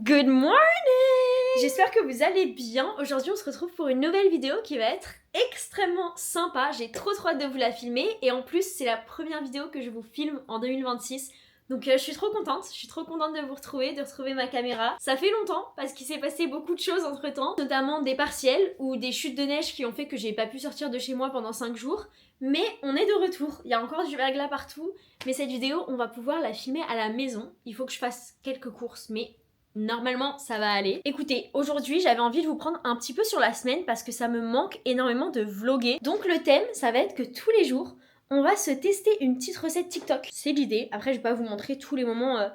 Good morning! J'espère que vous allez bien. Aujourd'hui on se retrouve pour une nouvelle vidéo qui va être extrêmement sympa. J'ai trop hâte de vous la filmer et en plus c'est la première vidéo que je vous filme en 2026. Donc je suis trop contente de vous retrouver, de retrouver ma caméra. Ça fait longtemps parce qu'il s'est passé beaucoup de choses entre temps, notamment des partiels ou des chutes de neige qui ont fait que j'ai pas pu sortir de chez moi pendant 5 jours. Mais on est de retour, il y a encore du verglas partout, mais cette vidéo on va pouvoir la filmer à la maison. Il faut que je fasse quelques courses mais normalement ça va aller. Écoutez, aujourd'hui j'avais envie de vous prendre un petit peu sur la semaine parce que ça me manque énormément de vlogger. Donc le thème ça va être que tous les jours on va se tester une petite recette TikTok. C'est l'idée. Après je vais pas vous montrer tous les moments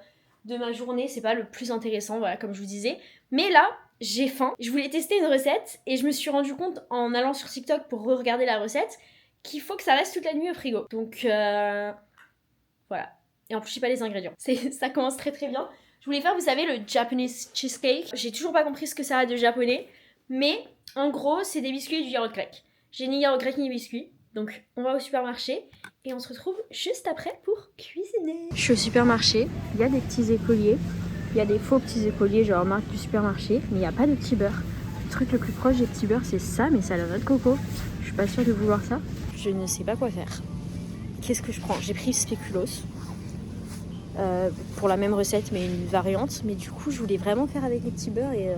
de ma journée, c'est pas le plus intéressant, voilà, comme je vous disais. Mais là, j'ai faim. Je voulais tester une recette et je me suis rendu compte en allant sur TikTok pour re-regarder la recette qu'il faut que ça reste toute la nuit au frigo. Donc voilà. Et en plus je sais pas les ingrédients. Ça commence très très bien. Je voulais faire, vous savez, le Japanese cheesecake. J'ai toujours pas compris ce que ça a de japonais. Mais en gros, c'est des biscuits et du yaourt grec. J'ai ni yaourt grec ni biscuits. Donc on va au supermarché et on se retrouve juste après pour cuisiner. Je suis au supermarché, il y a des petits écoliers. Il y a des faux petits écoliers genre marque du supermarché. Mais il n'y a pas de petit beurre. Le truc le plus proche des petits beurres c'est ça, mais c'est à la noix de coco. Je suis pas sûre de vouloir ça. Je ne sais pas quoi faire. Qu'est-ce que je prends? J'ai pris spéculoos. Pour la même recette mais une variante, mais du coup je voulais vraiment faire avec les petits beurres et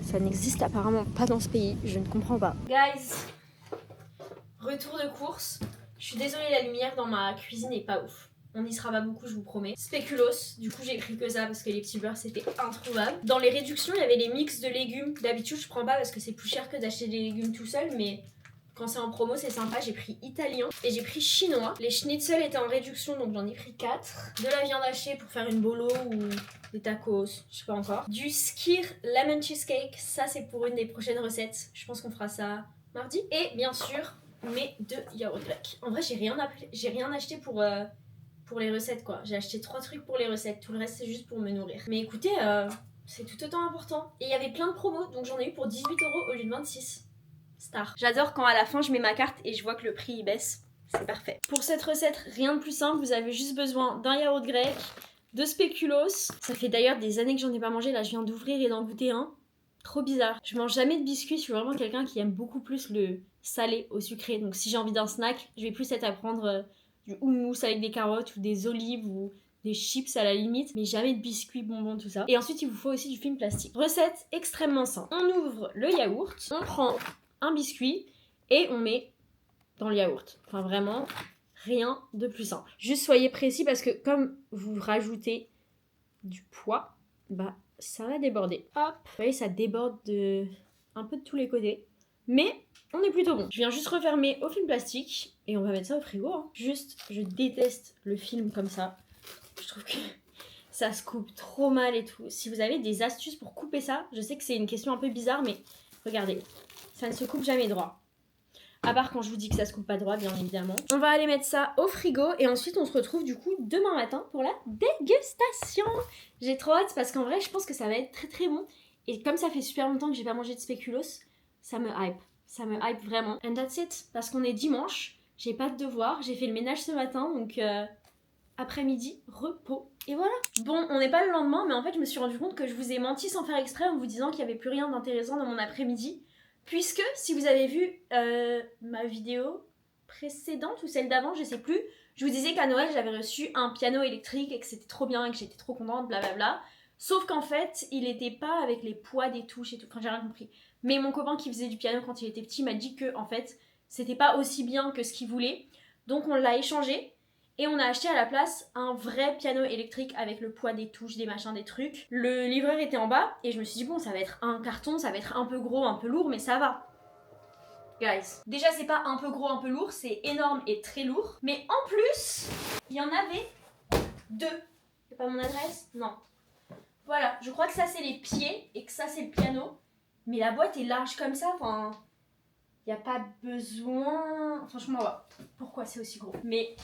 ça n'existe apparemment pas dans ce pays, je ne comprends pas. Guys, retour de course. Je suis désolée, la lumière dans ma cuisine est pas ouf. On n'y sera pas beaucoup, je vous promets. Spéculoos, du coup j'ai pris que ça parce que les petits beurres c'était introuvable. Dans les réductions il y avait les mix de légumes. D'habitude je prends pas parce que c'est plus cher que d'acheter des légumes tout seul, mais quand c'est en promo, c'est sympa. J'ai pris italien et j'ai pris chinois. Les schnitzels étaient en réduction, donc j'en ai pris 4. De la viande hachée pour faire une bolo ou des tacos, je sais pas encore. Du skyr lemon cheesecake, ça c'est pour une des prochaines recettes. Je pense qu'on fera ça mardi. Et bien sûr, mes 2 yaourts grecs. En vrai, j'ai rien acheté pour les recettes, quoi. J'ai acheté 3 trucs pour les recettes. Tout le reste, c'est juste pour me nourrir. Mais écoutez, c'est tout autant important. Et il y avait plein de promos, donc j'en ai eu pour 18 € au lieu de 26. Star. J'adore quand à la fin je mets ma carte et je vois que le prix il baisse. C'est parfait. Pour cette recette, rien de plus simple. Vous avez juste besoin d'un yaourt grec, de spéculoos. Ça fait d'ailleurs des années que j'en ai pas mangé. Là, je viens d'ouvrir et d'en goûter un. Trop bizarre. Je mange jamais de biscuits. Je suis vraiment quelqu'un qui aime beaucoup plus le salé au sucré. Donc si j'ai envie d'un snack, je vais plus être à prendre du houmous avec des carottes ou des olives ou des chips à la limite, mais jamais de biscuits, bonbons, tout ça. Et ensuite, il vous faut aussi du film plastique. Recette extrêmement simple. On ouvre le yaourt, on prend un biscuit et on met dans le yaourt. Enfin vraiment, rien de plus simple. Juste soyez précis parce que comme vous rajoutez du poids, bah ça va déborder. Hop, vous voyez ça déborde un peu de tous les côtés. Mais on est plutôt bon. Je viens juste refermer au film plastique et on va mettre ça au frigo. Hein. Juste, je déteste le film comme ça. Je trouve que ça se coupe trop mal et tout. Si vous avez des astuces pour couper ça, je sais que c'est une question un peu bizarre, mais regardez. Ça ne se coupe jamais droit. À part quand je vous dis que ça se coupe pas droit, bien évidemment. On va aller mettre ça au frigo et ensuite on se retrouve du coup demain matin pour la dégustation. J'ai trop hâte parce qu'en vrai je pense que ça va être très très bon. Et comme ça fait super longtemps que j'ai pas mangé de spéculoos, ça me hype. Ça me hype vraiment. And that's it. Parce qu'on est dimanche, j'ai pas de devoir, j'ai fait le ménage ce matin donc après-midi, repos. Et voilà. Bon, on n'est pas le lendemain mais en fait je me suis rendu compte que je vous ai menti sans faire exprès en vous disant qu'il y avait plus rien d'intéressant dans mon après-midi. Puisque, si vous avez vu ma vidéo précédente ou celle d'avant, je sais plus, je vous disais qu'à Noël, j'avais reçu un piano électrique et que c'était trop bien et que j'étais trop contente, blablabla. Sauf qu'en fait, il était pas avec les poids des touches et tout. Enfin, j'ai rien compris. Mais mon copain qui faisait du piano quand il était petit m'a dit que, en fait, c'était pas aussi bien que ce qu'il voulait. Donc, on l'a échangé. Et on a acheté à la place un vrai piano électrique avec le poids des touches, des machins, des trucs. Le livreur était en bas et je me suis dit bon ça va être un carton, ça va être un peu gros, un peu lourd mais ça va. Guys, déjà c'est pas un peu gros, un peu lourd, c'est énorme et très lourd. Mais en plus, il y en avait 2. C'est pas mon adresse? Non. Voilà, je crois que ça c'est les pieds et que ça c'est le piano. Mais la boîte est large comme ça, enfin... Y a pas besoin... Franchement, ouais. Pourquoi c'est aussi gros? Mais...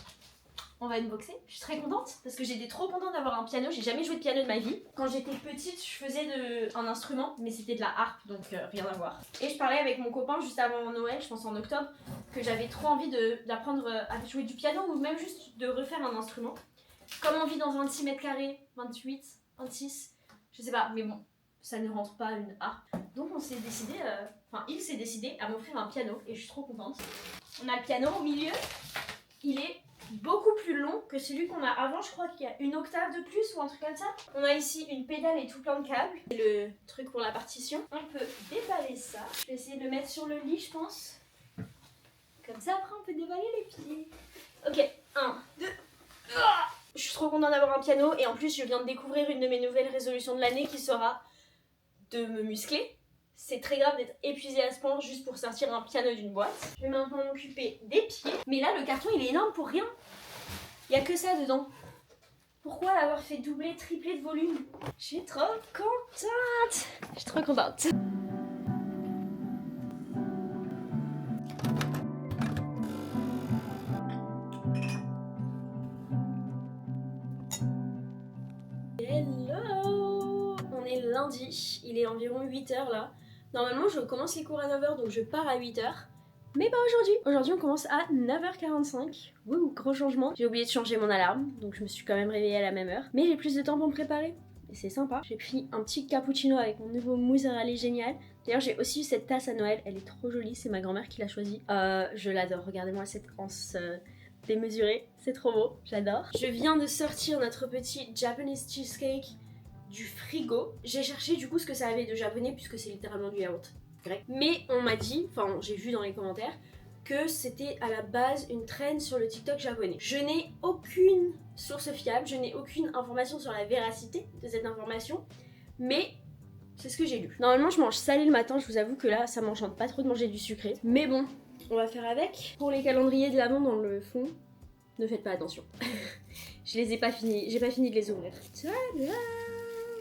on va unboxer. Je suis très contente parce que j'étais trop contente d'avoir un piano. J'ai jamais joué de piano de ma vie. Quand j'étais petite, je faisais un instrument, mais c'était de la harpe, donc rien à voir. Et je parlais avec mon copain juste avant Noël, je pense en octobre, que j'avais trop envie d'apprendre à jouer du piano ou même juste de refaire un instrument. Comme on vit dans 26 mètres carrés, 28, 26, Je sais pas, mais bon, ça ne rentre pas une harpe. Donc on s'est décidé, il s'est décidé à m'offrir un piano et je suis trop contente. On a le piano au milieu, il est beaucoup plus long que celui qu'on a avant, je crois qu'il y a une octave de plus ou un truc comme ça. On a ici une pédale et tout plein de câbles. C'est le truc pour la partition. On peut déballer ça. Je vais essayer de le mettre sur le lit, je pense. Comme ça, après, on peut déballer les pieds. Ok, 1, 2... Je suis trop contente d'avoir un piano et en plus, je viens de découvrir une de mes nouvelles résolutions de l'année qui sera de me muscler. C'est très grave d'être épuisée à ce point juste pour sortir un piano d'une boîte. Je vais maintenant m'occuper des pieds. Mais là, le carton, il est énorme pour rien. Il n'y a que ça dedans. Pourquoi l'avoir fait doubler, tripler de volume? Je suis trop contente. Je suis trop contente. Hello! On est lundi, il est environ 8h là. Normalement je commence les cours à 9h donc je pars à 8h. Mais pas aujourd'hui. Aujourd'hui on commence à 9h45. Wouh, gros changement. J'ai oublié de changer mon alarme donc je me suis quand même réveillée à la même heure. Mais j'ai plus de temps pour me préparer. Et c'est sympa. J'ai pris un petit cappuccino avec mon nouveau mozzarella génial. D'ailleurs j'ai aussi eu cette tasse à Noël, elle est trop jolie, c'est ma grand-mère qui l'a choisie. Je l'adore, regardez-moi cette anse démesurée, c'est trop beau, j'adore. Je viens de sortir notre petit Japanese cheesecake du frigo. J'ai cherché du coup ce que ça avait de japonais puisque c'est littéralement du yaourt grec. Mais on m'a dit, enfin j'ai vu dans les commentaires, que c'était à la base une trend sur le TikTok japonais. Je n'ai aucune source fiable, je n'ai aucune information sur la véracité de cette information, mais c'est ce que j'ai lu. Normalement je mange salé le matin, je vous avoue que là ça m'enchante pas trop de manger du sucré, mais bon, on va faire avec. Pour les calendriers de l'avant dans le fond, ne faites pas attention. Je les ai pas finis, j'ai pas fini de les ouvrir. Tada!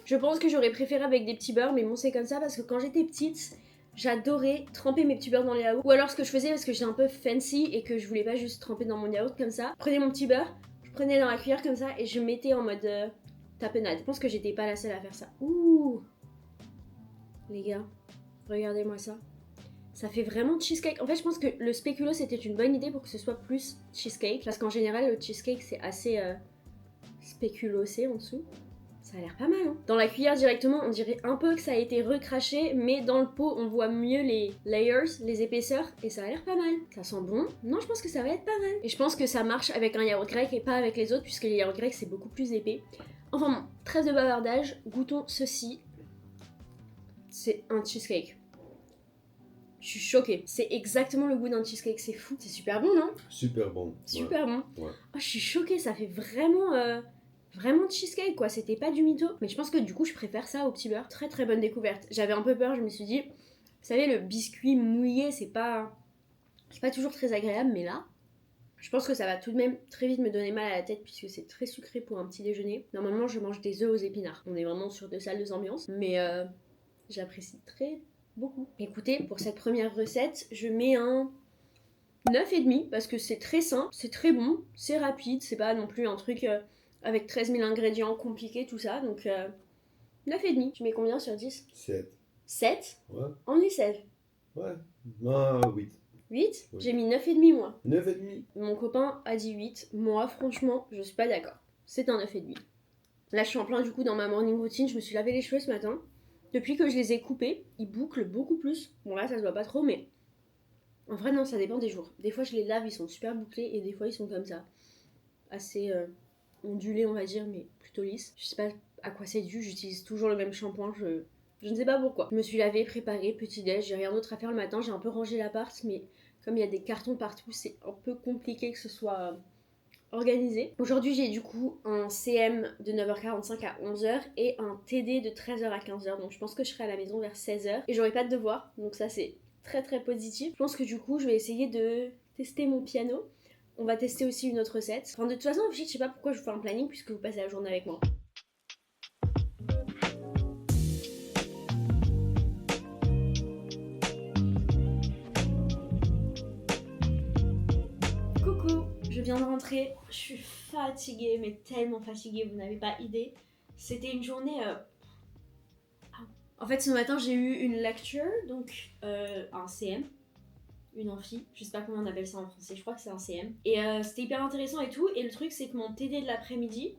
Je pense que j'aurais préféré avec des petits beurres, mais bon c'est comme ça parce que quand j'étais petite, j'adorais tremper mes petits beurres dans les yaourts. Ou alors ce que je faisais parce que j'étais un peu fancy et que je voulais pas juste tremper dans mon yaourt comme ça, je prenais mon petit beurre, je prenais dans la cuillère comme ça et je mettais en mode tapenade. Je pense que j'étais pas la seule à faire ça. Ouh! Les gars, regardez-moi ça. Ça fait vraiment cheesecake. En fait, je pense que le spéculoos c'était une bonne idée pour que ce soit plus cheesecake. Parce qu'en général, le cheesecake c'est assez spéculosé en dessous. Ça a l'air pas mal, hein. Dans la cuillère directement, on dirait un peu que ça a été recraché, mais dans le pot, on voit mieux les layers, les épaisseurs, et ça a l'air pas mal. Ça sent bon. Non, je pense que ça va être pas mal. Et je pense que ça marche avec un yaourt grec et pas avec les autres, puisque les yaourts grecs c'est beaucoup plus épais. Enfin bon, trêve de bavardage, goûtons ceci. C'est un cheesecake. Je suis choquée. C'est exactement le goût d'un cheesecake, c'est fou. C'est super bon, non? Super bon. Super bon. Ouais. Oh, je suis choquée, ça fait vraiment... Vraiment cheesecake quoi, c'était pas du mytho. Mais je pense que du coup je préfère ça au petit beurre. Très très bonne découverte. J'avais un peu peur, je me suis dit, vous savez le biscuit mouillé c'est pas toujours très agréable, mais là, je pense que ça va tout de même très vite me donner mal à la tête puisque c'est très sucré pour un petit déjeuner. Normalement je mange des œufs aux épinards. On est vraiment sur 2 salles de ambiance, mais j'apprécie très beaucoup. Écoutez, pour cette première recette, je mets un 9,5 parce que c'est très sain, c'est très bon, c'est rapide, c'est pas non plus un truc... avec 13 000 ingrédients compliqués, tout ça, donc 9,5. Tu mets combien sur 10? 7. 7? Ouais. Only 7. Ouais. Non, 8. 8? Oui. J'ai mis 9,5 moi. 9,5. Mon copain a dit 8. Moi, franchement, je suis pas d'accord. C'est un 9,5. Là, je suis en plein du coup dans ma morning routine. Je me suis lavé les cheveux ce matin. Depuis que je les ai coupés, ils bouclent beaucoup plus. Bon, là, ça se voit pas trop, mais en vrai, non, ça dépend des jours. Des fois, je les lave, ils sont super bouclés, et des fois, ils sont comme ça. Assez... ondulé on va dire mais plutôt lisse. Je sais pas à quoi c'est dû, j'utilise toujours le même shampoing, je ne sais pas pourquoi. Je me suis lavée, préparée, petit déj, j'ai rien d'autre à faire le matin, j'ai un peu rangé l'appart mais comme il y a des cartons partout c'est un peu compliqué que ce soit organisé. Aujourd'hui j'ai du coup un CM de 9h45 à 11h et un TD de 13h à 15h donc je pense que je serai à la maison vers 16h et j'aurai pas de devoirs donc ça c'est très très positif. Je pense que du coup je vais essayer de tester mon piano. On va tester aussi une autre recette. Enfin, de toute façon, je sais pas pourquoi je vous fais un planning puisque vous passez la journée avec moi. Coucou, je viens de rentrer. Je suis fatiguée, mais tellement fatiguée, vous n'avez pas idée. C'était une journée... En fait, ce matin, j'ai eu une lecture, donc un CM. Une amphi, je sais pas comment on appelle ça en français, je crois que c'est un CM. Et c'était hyper intéressant et tout, et le truc c'est que mon TD de l'après-midi,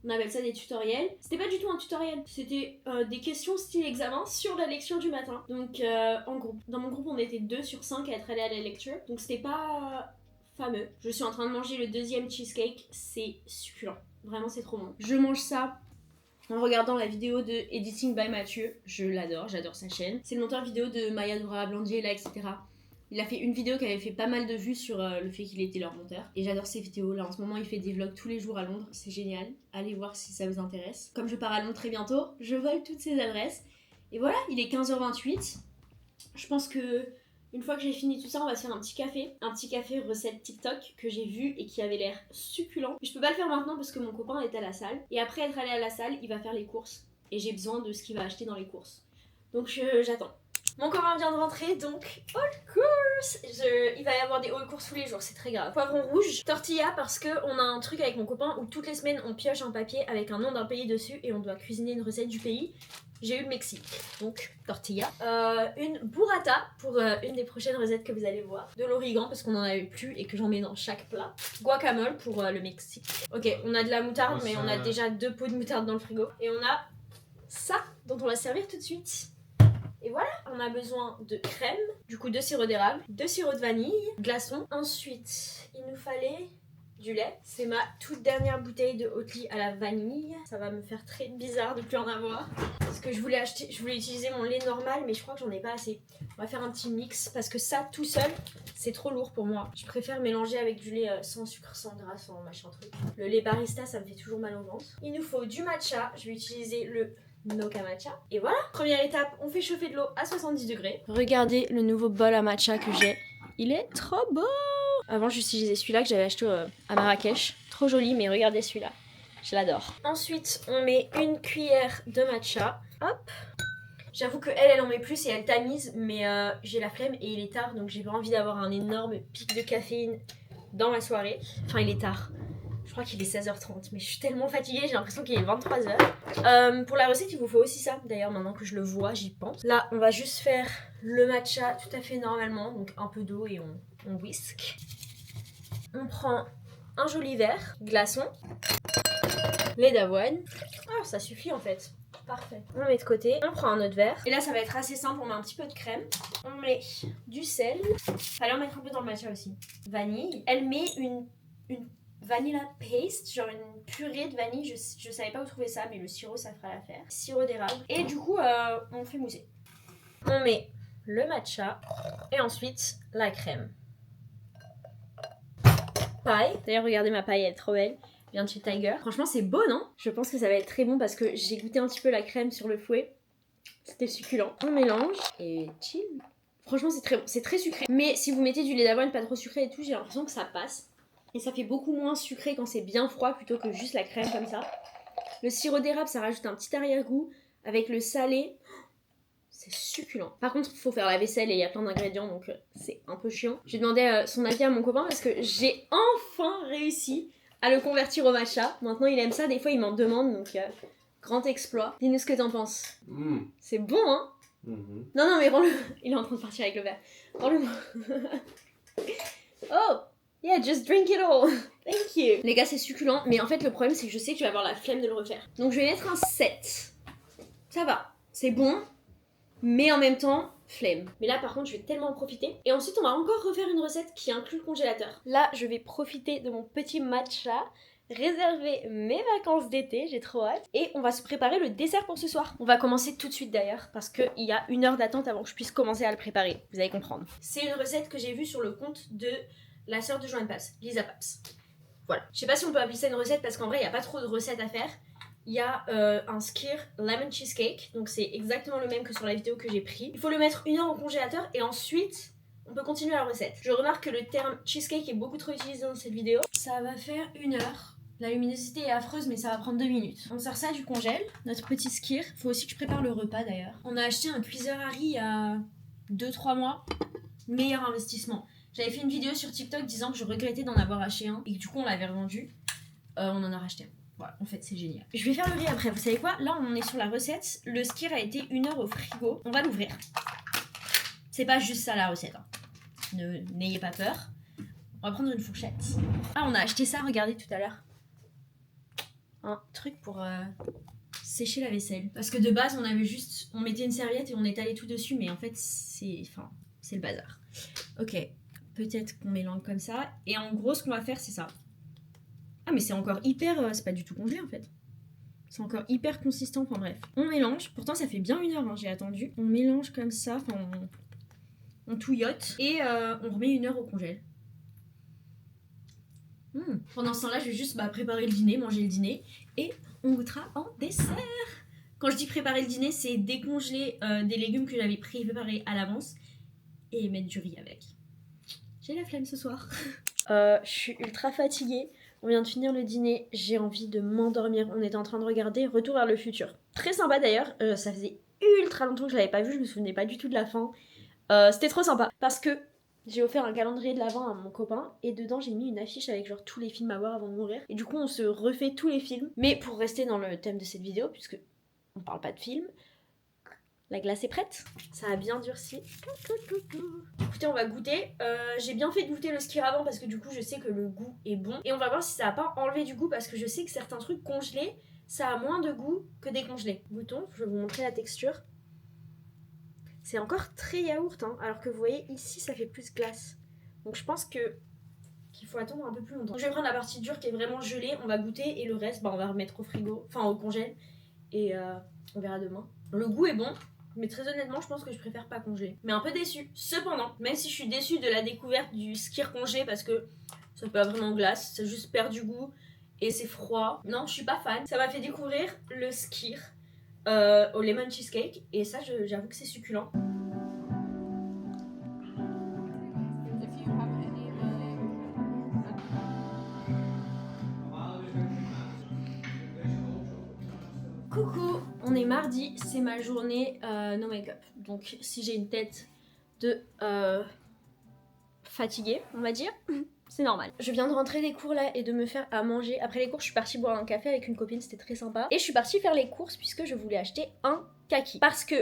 On appelle ça des tutoriels. C'était pas du tout un tutoriel, c'était des questions style examen sur la lecture du matin. Donc en groupe. Dans mon groupe, on était 2 sur 5 à être allés à la lecture. Donc c'était pas fameux. Je suis en train de manger le deuxième cheesecake, c'est succulent. Vraiment, c'est trop bon. Je mange ça en regardant la vidéo de Editing by Mathieu. Je l'adore, j'adore sa chaîne. C'est le monteur vidéo de Maya Dora, Blandier, etc. Il a fait une vidéo qui avait fait pas mal de vues sur le fait qu'il était leur monteur. Et j'adore ces vidéos. Là, en ce moment, il fait des vlogs tous les jours à Londres. C'est génial. Allez voir si ça vous intéresse. Comme je pars à Londres très bientôt, je vole toutes ses adresses. Et voilà, il est 15h28. Je pense que une fois que j'ai fini tout ça, on va se faire un petit café. Un petit café recette TikTok que j'ai vu et qui avait l'air succulent. Mais je peux pas le faire maintenant parce que mon copain est à la salle. Et après être allé à la salle, il va faire les courses. Et j'ai besoin de ce qu'il va acheter dans les courses. Donc j'attends. Mon copain vient de rentrer, donc all course. Il va y avoir des all courses tous les jours, c'est très grave. Poivron rouge, tortilla parce qu'on a un truc avec mon copain où toutes les semaines on pioche un papier avec un nom d'un pays dessus et on doit cuisiner une recette du pays. J'ai eu le Mexique, donc tortilla. Une burrata pour une des prochaines recettes que vous allez voir. De l'origan parce qu'on en avait plus et que j'en mets dans chaque plat. Guacamole pour le Mexique. Ok, on a de la moutarde, mais on a déjà 2 pots de moutarde dans le frigo. Et on a ça dont on va se servir tout de suite. Et voilà, on a besoin de crème, du coup de sirop d'érable, de sirop de vanille, glaçons. Ensuite, il nous fallait du lait. C'est ma toute dernière bouteille de Oatly à la vanille. Ça va me faire très bizarre de plus en avoir. Parce que je voulais utiliser mon lait normal, mais je crois que j'en ai pas assez. On va faire un petit mix parce que ça tout seul, c'est trop lourd pour moi. Je préfère mélanger avec du lait sans sucre, sans gras, sans machin truc. Le lait barista, ça me fait toujours mal au ventre. Il nous faut du matcha. Je vais utiliser le Noka matcha. Et voilà, première étape, on fait chauffer de l'eau à 70 degrés. Regardez le nouveau bol à matcha que j'ai. Il est trop beau. Avant, j'utilisais celui-là que j'avais acheté à Marrakech. Trop joli, mais regardez celui-là. Je l'adore. Ensuite, on met une cuillère de matcha. Hop. J'avoue que elle en met plus et elle tamise, mais j'ai la flemme et il est tard, donc j'ai pas envie d'avoir un énorme pic de caféine dans ma soirée. Enfin, il est tard. Je crois qu'il est 16h30, mais je suis tellement fatiguée, j'ai l'impression qu'il est 23h. Pour la recette, il vous faut aussi ça. D'ailleurs, maintenant que je le vois, j'y pense. Là, on va juste faire le matcha tout à fait normalement, donc un peu d'eau et on whisk. On prend un joli verre, glaçon, lait d'avoine. Ah, ça suffit en fait. Parfait. On met de côté. On prend un autre verre. Et là, ça va être assez simple. On met un petit peu de crème. On met du sel. Fallait en mettre un peu dans le matcha aussi. Vanille. Elle met une vanilla paste, genre une purée de vanille. Je savais pas où trouver ça, mais le sirop, ça fera l'affaire. Sirop d'érable. Et du coup, on fait mousser. On met le matcha. Et ensuite, la crème. Paille. D'ailleurs, regardez ma paille, elle est trop belle. Vient de chez Tiger. Franchement, c'est beau, non? Je pense que ça va être très bon parce que j'ai goûté un petit peu la crème sur le fouet. C'était succulent. On mélange et chill. Franchement, c'est très bon. C'est très sucré. Mais si vous mettez du lait d'avoine pas trop sucré et tout, j'ai l'impression que ça passe. Et ça fait beaucoup moins sucré quand c'est bien froid plutôt que juste la crème comme ça. Le sirop d'érable, ça rajoute un petit arrière-goût. Avec le salé, c'est succulent. Par contre, il faut faire la vaisselle et il y a plein d'ingrédients, donc c'est un peu chiant. J'ai demandé son avis à mon copain parce que j'ai enfin réussi à le convertir au matcha. Maintenant, il aime ça. Des fois, il m'en demande, donc grand exploit. Dis-nous ce que t'en penses. C'est bon, hein? Non, mais rends-le. Il est en train de partir avec le verre. Rends-le. Oh! Yeah, just drink it all. Thank you. Les gars, c'est succulent, mais en fait, le problème, c'est que je sais que je vais avoir la flemme de le refaire. Donc, je vais mettre un 7. Ça va. C'est bon, mais en même temps, flemme. Mais là, par contre, je vais tellement en profiter. Et ensuite, on va encore refaire une recette qui inclut le congélateur. Là, je vais profiter de mon petit matcha, réserver mes vacances d'été, j'ai trop hâte. Et on va se préparer le dessert pour ce soir. On va commencer tout de suite d'ailleurs, parce qu'il y a 1 heure d'attente avant que je puisse commencer à le préparer. Vous allez comprendre. C'est une recette que j'ai vue sur le compte de la sœur de Joanne Paps, Lisa Paps. Voilà. Je sais pas si on peut appeler ça une recette, parce qu'en vrai, il n'y a pas trop de recettes à faire. Il y a un skyr lemon cheesecake, donc c'est exactement le même que sur la vidéo que j'ai pris. Il faut le mettre 1 heure au congélateur et ensuite on peut continuer la recette. Je remarque que le terme cheesecake est beaucoup trop utilisé dans cette vidéo. Ça va faire 1 heure. La luminosité est affreuse, mais ça va prendre 2 minutes. On sort ça du congèle, notre petit skyr. Faut aussi que je prépare le repas d'ailleurs. On a acheté un cuiseur Harry il y a 2-3 mois. Meilleur investissement. J'avais fait une vidéo sur TikTok disant que je regrettais d'en avoir acheté un et que du coup on l'avait revendu. On en a racheté un. Voilà, en fait, c'est génial. Je vais faire le riz après. Vous savez quoi? Là, on est sur la recette. Le skyr a été 1 heure au frigo. On va l'ouvrir. C'est pas juste ça la recette. Hein. N'ayez pas peur. On va prendre une fourchette. Ah, on a acheté ça, regardez, tout à l'heure. un truc pour sécher la vaisselle. Parce que de base, on mettait une serviette et on étalait tout dessus, mais en fait, c'est le bazar. Ok, peut-être qu'on mélange comme ça. Et en gros, ce qu'on va faire, c'est ça. Ah, mais c'est encore hyper... c'est pas du tout congelé, en fait. C'est encore hyper consistant, enfin bref. On mélange, pourtant ça fait bien 1 heure, hein, j'ai attendu. On mélange comme ça, enfin on touillote. Et on remet 1 heure au congèle. Pendant ce temps-là, je vais juste préparer le dîner, manger le dîner. Et on goûtera en dessert. Quand je dis préparer le dîner, c'est décongeler des légumes que j'avais préparés à l'avance. Et mettre du riz avec. J'ai la flemme ce soir. Je suis ultra fatiguée. On vient de finir le dîner, j'ai envie de m'endormir. On était en train de regarder Retour vers le futur. Très sympa d'ailleurs, ça faisait ultra longtemps que je l'avais pas vu, je me souvenais pas du tout de la fin. C'était trop sympa parce que j'ai offert un calendrier de l'Avent à mon copain et dedans j'ai mis une affiche avec genre tous les films à voir avant de mourir. Et du coup on se refait tous les films. Mais pour rester dans le thème de cette vidéo, puisque on parle pas de films, la glace est prête, ça a bien durci. Écoutez, on va goûter. J'ai bien fait de goûter le skyr avant parce que du coup, je sais que le goût est bon. Et on va voir si ça a pas enlevé du goût parce que je sais que certains trucs congelés, ça a moins de goût que décongelés. Goûtons, je vais vous montrer la texture. C'est encore très yaourt, hein, alors que vous voyez, ici, ça fait plus glace. Donc je pense qu'il faut attendre un peu plus longtemps. Donc, je vais prendre la partie dure qui est vraiment gelée, on va goûter et le reste, on va remettre au frigo, enfin au congèle. Et on verra demain. Le goût est bon. Mais très honnêtement, je pense que je préfère pas congeler. Mais un peu déçue. Cependant, même si je suis déçue de la découverte du skyr congelé parce que ça peut pas vraiment glace, ça juste perd du goût et c'est froid. Non, je suis pas fan. Ça m'a fait découvrir le skyr au lemon cheesecake et ça, j'avoue que c'est succulent. Coucou, on est mardi, c'est ma journée no make-up. Donc si j'ai une tête de fatiguée, on va dire, c'est normal. Je viens de rentrer des cours là et de me faire à manger. Après les cours, je suis partie boire un café avec une copine, c'était très sympa. Et je suis partie faire les courses puisque je voulais acheter un kaki. Parce que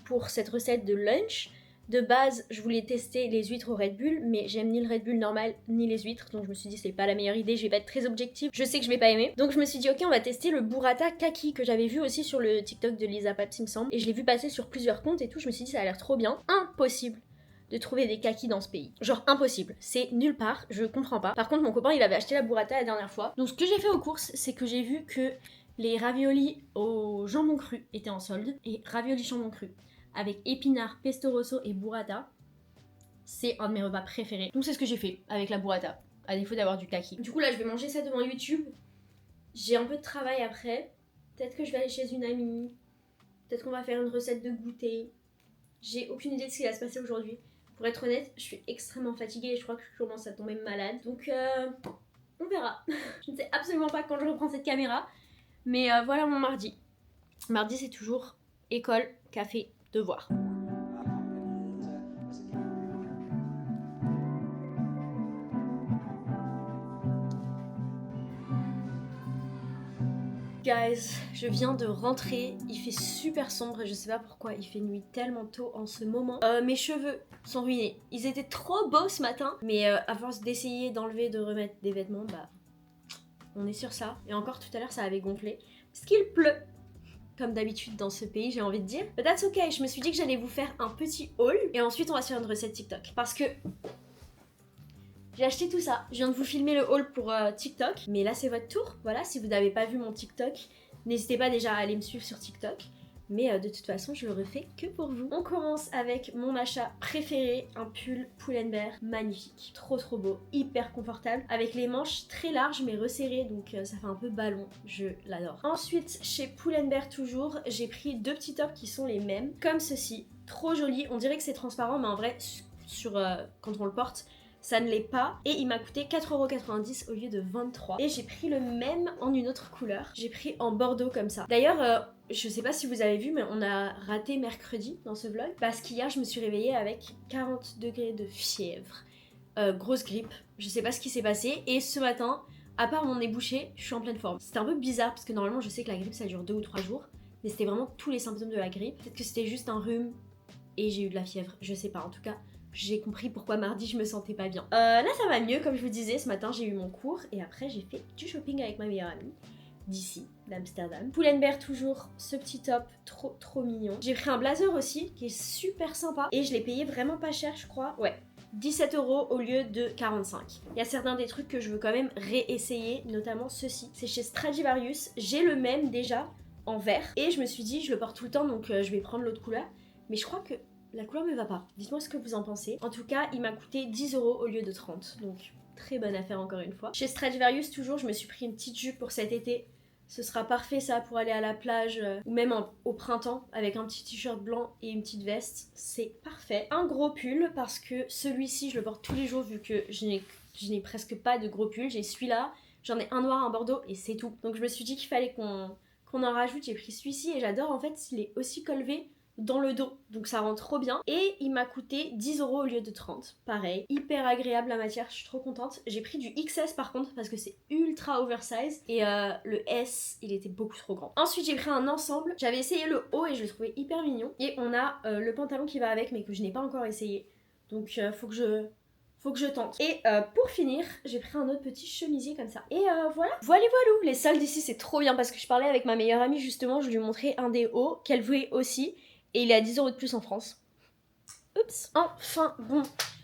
pour cette recette de lunch, de base, je voulais tester les huîtres au Red Bull, mais j'aime ni le Red Bull normal ni les huîtres, donc je me suis dit c'est pas la meilleure idée, je vais pas être très objective, je sais que je vais pas aimer. Donc je me suis dit ok, on va tester le burrata kaki que j'avais vu aussi sur le TikTok de Lisa Paps, il me semble, et je l'ai vu passer sur plusieurs comptes et tout, je me suis dit ça a l'air trop bien. Impossible de trouver des kakis dans ce pays. Genre impossible, c'est nulle part, je comprends pas. Par contre mon copain il avait acheté la burrata la dernière fois. Donc ce que j'ai fait aux courses, c'est que j'ai vu que les raviolis au jambon cru étaient en solde, et raviolis jambon cru avec épinards, pesto rosso et burrata, c'est un de mes repas préférés. Donc c'est ce que j'ai fait avec la burrata, à défaut d'avoir du kaki. Du coup là je vais manger ça devant YouTube. J'ai un peu de travail après. Peut-être que je vais aller chez une amie. Peut-être qu'on va faire une recette de goûter. J'ai aucune idée de ce qui va se passer aujourd'hui. Pour être honnête, je suis extrêmement fatiguée et je crois que je commence à tomber malade. Donc on verra. Je ne sais absolument pas quand je reprends cette caméra. Mais voilà mon mardi. Mardi c'est toujours école, café, devoir. Guys, je viens de rentrer, il fait super sombre et je sais pas pourquoi, il fait nuit tellement tôt en ce moment. Mes cheveux sont ruinés, ils étaient trop beaux ce matin, mais à force d'essayer d'enlever, de remettre des vêtements, on est sur ça. Et encore tout à l'heure ça avait gonflé, parce qu'il pleut. Comme d'habitude dans ce pays, j'ai envie de dire. But that's ok, je me suis dit que j'allais vous faire un petit haul et ensuite on va se faire une recette TikTok. Parce que j'ai acheté tout ça. Je viens de vous filmer le haul pour TikTok. Mais là c'est votre tour. Voilà, si vous n'avez pas vu mon TikTok, n'hésitez pas déjà à aller me suivre sur TikTok. Mais de toute façon, je le refais que pour vous. On commence avec mon achat préféré, un pull Pull&Bear magnifique. Trop trop beau, hyper confortable. Avec les manches très larges mais resserrées, donc ça fait un peu ballon. Je l'adore. Ensuite, chez Pull&Bear toujours, j'ai pris 2 petits tops qui sont les mêmes. Comme ceci, trop joli. On dirait que c'est transparent, mais en vrai, quand on le porte, ça ne l'est pas. Et il m'a coûté 4,90€ au lieu de 23. Et j'ai pris le même en une autre couleur. J'ai pris en bordeaux comme ça. D'ailleurs, je sais pas si vous avez vu, mais on a raté mercredi dans ce vlog. Parce qu'hier, je me suis réveillée avec 40 degrés de fièvre. Grosse grippe. Je sais pas ce qui s'est passé. Et ce matin, à part mon nez bouché, je suis en pleine forme. C'était un peu bizarre parce que normalement, je sais que la grippe, ça dure 2 ou 3 jours. Mais c'était vraiment tous les symptômes de la grippe. Peut-être que c'était juste un rhume et j'ai eu de la fièvre. Je sais pas, en tout cas. J'ai compris pourquoi mardi je me sentais pas bien. Là ça va mieux, comme je vous disais, ce matin j'ai eu mon cours et après j'ai fait du shopping avec ma meilleure amie. d'ici, d'Amsterdam. Pull&Bear toujours, ce petit top, trop mignon. J'ai pris un blazer aussi, qui est super sympa, et je l'ai payé vraiment pas cher, je crois. Ouais, 17 € au lieu de 45. Il y a certains des trucs que je veux quand même réessayer, notamment ceci. C'est chez Stradivarius, j'ai le même déjà, en vert, et je me suis dit, je le porte tout le temps, donc je vais prendre l'autre couleur. Mais je crois que la couleur me va pas. Dites-moi ce que vous en pensez. En tout cas, il m'a coûté 10 € au lieu de 30, donc très bonne affaire encore une fois. Chez Stradivarius, toujours, je me suis pris une petite jupe pour cet été. Ce sera parfait ça pour aller à la plage ou même au printemps avec un petit t-shirt blanc et une petite veste. C'est parfait. Un gros pull parce que celui-ci, je le porte tous les jours vu que je n'ai presque pas de gros pull. J'ai celui-là, j'en ai un noir, un bordeaux et c'est tout. Donc je me suis dit qu'il fallait qu'on en rajoute. J'ai pris celui-ci et j'adore en fait s'il est aussi collevé dans le dos, donc ça rend trop bien. Et il m'a coûté 10 € au lieu de 30. Pareil, hyper agréable la matière, je suis trop contente. J'ai pris du XS par contre parce que c'est ultra oversize et le S il était beaucoup trop grand. Ensuite j'ai pris un ensemble, j'avais essayé le haut et je le trouvais hyper mignon. Et on a le pantalon qui va avec mais que je n'ai pas encore essayé. Donc faut que je tente. Et pour finir, j'ai pris un autre petit chemisier comme ça. Et voilà. Voilou. Les soldes ici, c'est trop bien parce que je parlais avec ma meilleure amie justement. Je lui montrais un des hauts qu'elle voulait aussi. Et il est à 10 € de plus en France. Oups. Enfin, bon,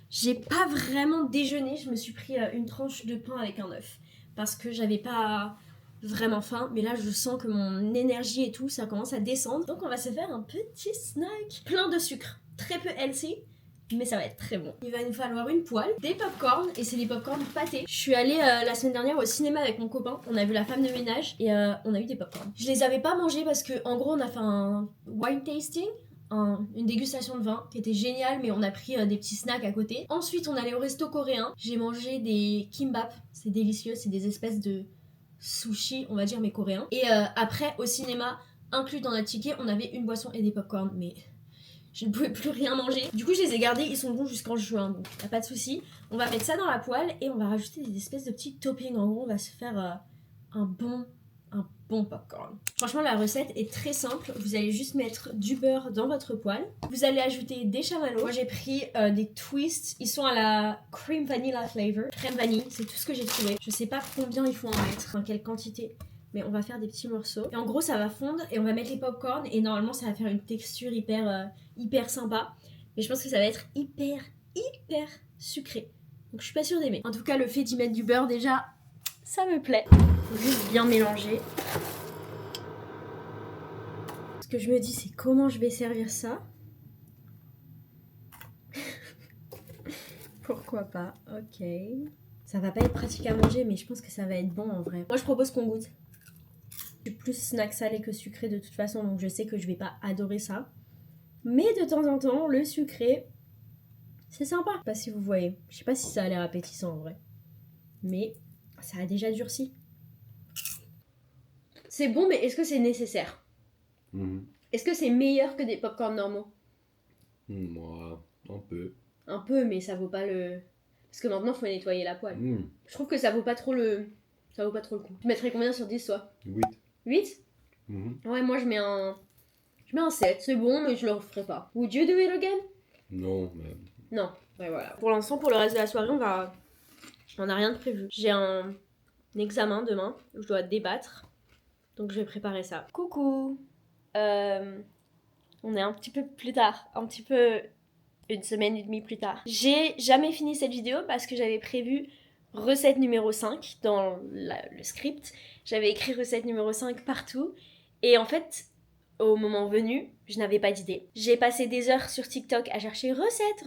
j'ai pas vraiment déjeuné. Je me suis pris une tranche de pain avec un œuf. Parce que j'avais pas vraiment faim. Mais là, je sens que mon énergie et tout, ça commence à descendre. Donc on va se faire un petit snack. Plein de sucre. Très peu healthy. Mais ça va être très bon. Il va nous falloir une poêle, des popcorn, et c'est des popcorn pâtés. Je suis allée la semaine dernière au cinéma avec mon copain, on a vu La Femme de ménage, et on a eu des popcorn. Je les avais pas mangés parce que en gros on a fait un wine tasting, une dégustation de vin qui était géniale, mais on a pris des petits snacks à côté. Ensuite on allait au resto coréen, j'ai mangé des kimbap, c'est délicieux, c'est des espèces de sushi, on va dire, mais coréens. Et après au cinéma, inclus dans notre ticket, on avait une boisson et des popcorn, mais je ne pouvais plus rien manger. Du coup, je les ai gardés, ils sont bons jusqu'en juin, donc y a pas de souci. On va mettre ça dans la poêle et on va rajouter des espèces de petits toppings. En gros, on va se faire un bon popcorn. Franchement, la recette est très simple. Vous allez juste mettre du beurre dans votre poêle. Vous allez ajouter des chamallows. Moi, j'ai pris des twists. Ils sont à la cream vanilla flavor. Crème vanille, c'est tout ce que j'ai trouvé. Je sais pas combien il faut en mettre, en quelle quantité. Mais on va faire des petits morceaux. Et en gros, ça va fondre et on va mettre les popcorn. Et normalement, ça va faire une texture hyper sympa. Mais je pense que ça va être hyper sucré. Donc je suis pas sûre d'aimer. En tout cas, le fait d'y mettre du beurre, déjà, ça me plaît. Faut juste bien mélanger. Ce que je me dis, c'est comment je vais servir ça. Pourquoi pas, ok. Ça va pas être pratique à manger, mais je pense que ça va être bon en vrai. Moi, je propose qu'on goûte. Je suis plus snack salé que sucré de toute façon, donc je sais que je vais pas adorer ça. Mais de temps en temps, le sucré, c'est sympa. Je sais pas si vous voyez. Je sais pas si ça a l'air appétissant en vrai. Mais ça a déjà durci. C'est bon, mais est-ce que c'est nécessaire? Est-ce que c'est meilleur que des popcorn normaux? Moi, un peu. Un peu, mais ça vaut pas le... Parce que maintenant, faut nettoyer la poêle. Je trouve que ça vaut pas trop le... Ça vaut pas trop le coup. Tu mettrais combien sur 10, toi? 8. 8? Ouais, moi, je mets un 7. C'est bon, mais je le referai pas. Would you do it again? Non, mais... Non. Ouais, voilà. Pour l'instant, pour le reste de la soirée, on a rien de prévu. J'ai un examen demain où je dois débattre. Donc, je vais préparer ça. Coucou! On est un petit peu plus tard. Un petit peu... une semaine et demie plus tard. J'ai jamais fini cette vidéo parce que j'avais prévu recette numéro 5 dans le script. J'avais écrit recette numéro 5 partout. Et en fait, au moment venu, je n'avais pas d'idée. J'ai passé des heures sur TikTok à chercher recettes.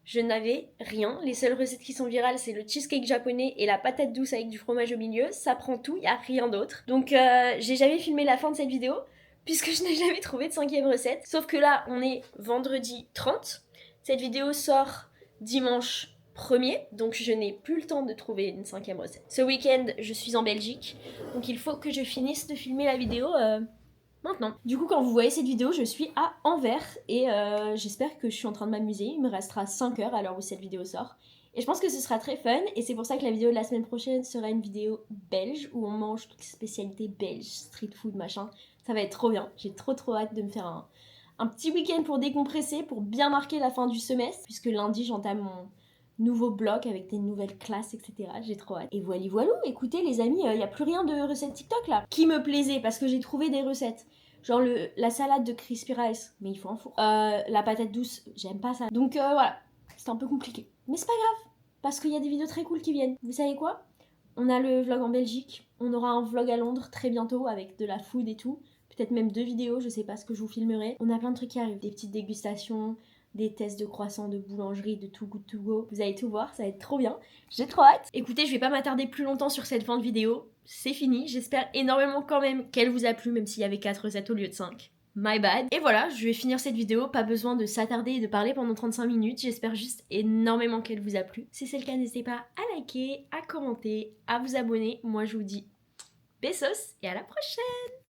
Je n'avais rien. Les seules recettes qui sont virales, c'est le cheesecake japonais et la patate douce avec du fromage au milieu. Ça prend tout, il n'y a rien d'autre. Donc j'ai jamais filmé la fin de cette vidéo puisque je n'ai jamais trouvé de 5e recette. Sauf que là, on est vendredi 30. Cette vidéo sort dimanche 1er, donc je n'ai plus le temps de trouver une 5e recette. Ce week-end, je suis en Belgique, donc il faut que je finisse de filmer la vidéo maintenant. Du coup, quand vous voyez cette vidéo, je suis à Anvers et j'espère que je suis en train de m'amuser. Il me restera 5 heures à l'heure où cette vidéo sort. Et je pense que ce sera très fun et c'est pour ça que la vidéo de la semaine prochaine sera une vidéo belge où on mange toutes les spécialités belges, street food, machin. Ça va être trop bien. J'ai trop hâte de me faire un petit week-end pour décompresser, pour bien marquer la fin du semestre, puisque lundi j'entame nouveau bloc avec des nouvelles classes, etc. J'ai trop hâte. Et voilà, écoutez les amis, il n'y a plus rien de recettes TikTok là. Qui me plaisait parce que j'ai trouvé des recettes. Genre la salade de crispy rice, mais il faut un four. La patate douce, j'aime pas ça. Donc voilà, c'est un peu compliqué. Mais c'est pas grave, parce qu'il y a des vidéos très cool qui viennent. Vous savez quoi? On a le vlog en Belgique, on aura un vlog à Londres très bientôt avec de la food et tout. Peut-être même 2 vidéos, je sais pas ce que je vous filmerai. On a plein de trucs qui arrivent, des petites dégustations, des tests de croissants, de boulangerie, de Too Good To Go. Vous allez tout voir, ça va être trop bien. J'ai trop hâte. Écoutez, je vais pas m'attarder plus longtemps sur cette fin de vidéo. C'est fini. J'espère énormément quand même qu'elle vous a plu, même s'il y avait 4 recettes au lieu de 5. My bad. Et voilà, je vais finir cette vidéo, pas besoin de s'attarder et de parler pendant 35 minutes. J'espère juste énormément qu'elle vous a plu. Si c'est le cas, n'hésitez pas à liker, à commenter, à vous abonner. Moi, je vous dis besos et à la prochaine.